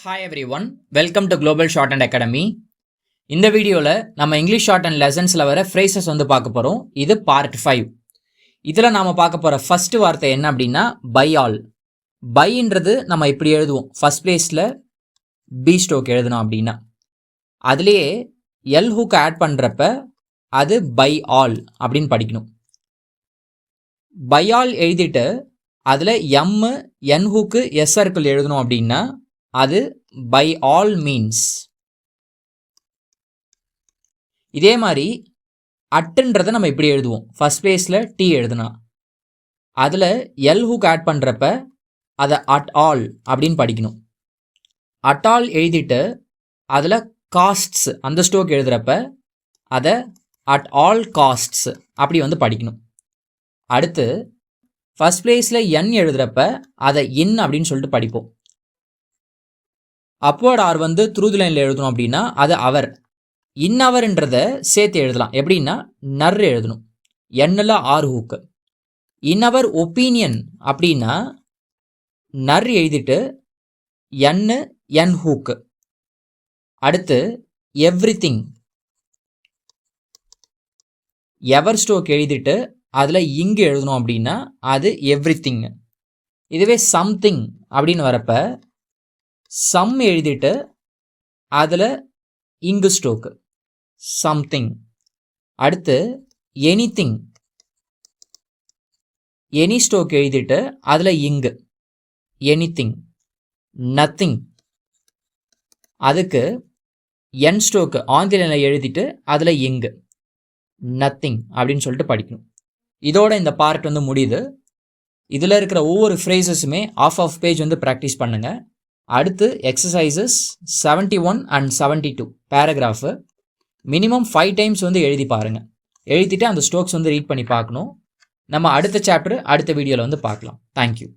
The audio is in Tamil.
Hi every one, welcome to global short and academy. இந்த வீடியோவில் நம்ம இங்கிலீஷ் ஷார்ட் அண்ட் லெசன்ஸில் வர ஃப்ரேசஸ் வந்து பார்க்க போகிறோம். இது பார்ட் 5. இதில் நாம் பார்க்க போகிற ஃபஸ்ட்டு வார்த்தை என்ன அப்படின்னா பை ஆல். பைன்றது நம்ம இப்படி எழுதுவோம், ஃபஸ்ட் பிளேஸில் பி ஸ்டோக் எழுதணும் அப்படின்னா. அதுலேயே எல் ஹூக் ஆட் பண்ணுறப்ப அது பை ஆல் அப்படின்னு படிக்கணும். பை ஆல் எழுதிட்டு அதில் எம்மு என் ஹூக்கு எஸ் சர்க்கிள் எழுதணும் அப்படின்னா அது பை ஆல் மீன்ஸ். இதே மாதிரி அட்டுன்றதை நம்ம இப்படி எழுதுவோம், ஃபர்ஸ்ட் பிளேஸில் டி எழுதுனா அதில் எல் ஹூக் ஆட் பண்ணுறப்ப அதை அட் ஆல் அப்படின்னு படிக்கணும். அட் ஆல் எழுதிட்டு அதில் காஸ்ட்ஸ் அந்த ஸ்டோக் எழுதுகிறப்ப அதை அட் ஆல் காஸ்ட்ஸ் அப்படி வந்து படிக்கணும். அடுத்து ஃபர்ஸ்ட் பிளேஸில் என் எழுதுகிறப்ப அதை இன் அப்படின்னு சொல்லிட்டு படிப்போம். அப்வர்ட் ஆர் வந்து த்ரூ தி லைனில் எழுதணும் அப்படின்னா அது அவர். இன் அவர்ன்றதை சேர்த்து எழுதலாம், எப்படின்னா நர் எழுதணும், என்னில் ஆர் ஹூக்கு. இன் அவர் ஒப்பீனியன் அப்படின்னா நர் எழுதிட்டு என்னு என் ஹூக்கு. அடுத்து எவ்ரி திங் எவர் ஸ்டோக் எழுதிட்டு அதில் இங்கு எழுதணும் அப்படின்னா அது எவ்ரி திங். இதுவே சம்திங் அப்படின்னு வரப்ப சம் எழுதிட்டு அதில் இங்கு ஸ்டோக்கு சம்திங். அடுத்து எனிதிங் எனி ஸ்டோக் எழுதிட்டு அதில் இங்கு எனிதிங். நத்திங் அதுக்கு என் ஸ்டோக்கு ஆங்கில எழுதிட்டு அதில் இங்கு நத்திங் அப்படின்னு சொல்லிட்டு படிக்கணும். இதோட இந்த பார்ட் வந்து முடியுது. இதில் இருக்கிற ஒவ்வொரு ஃப்ரேசஸுமே ஆஃப் பேஜ் வந்து ப்ராக்டிஸ் பண்ணுங்கள். அடுத்து exercises 71 and 72 paragraph minimum 5 times வந்து எழுதி பாருங்கள். எழுதிட்டு அந்த ஸ்டோக்ஸ் வந்து ரீட் பண்ணி பார்க்கணும். நம்ம அடுத்த சாப்டர் அடுத்த வீடியோவில் வந்து பார்க்கலாம். தேங்க்யூ.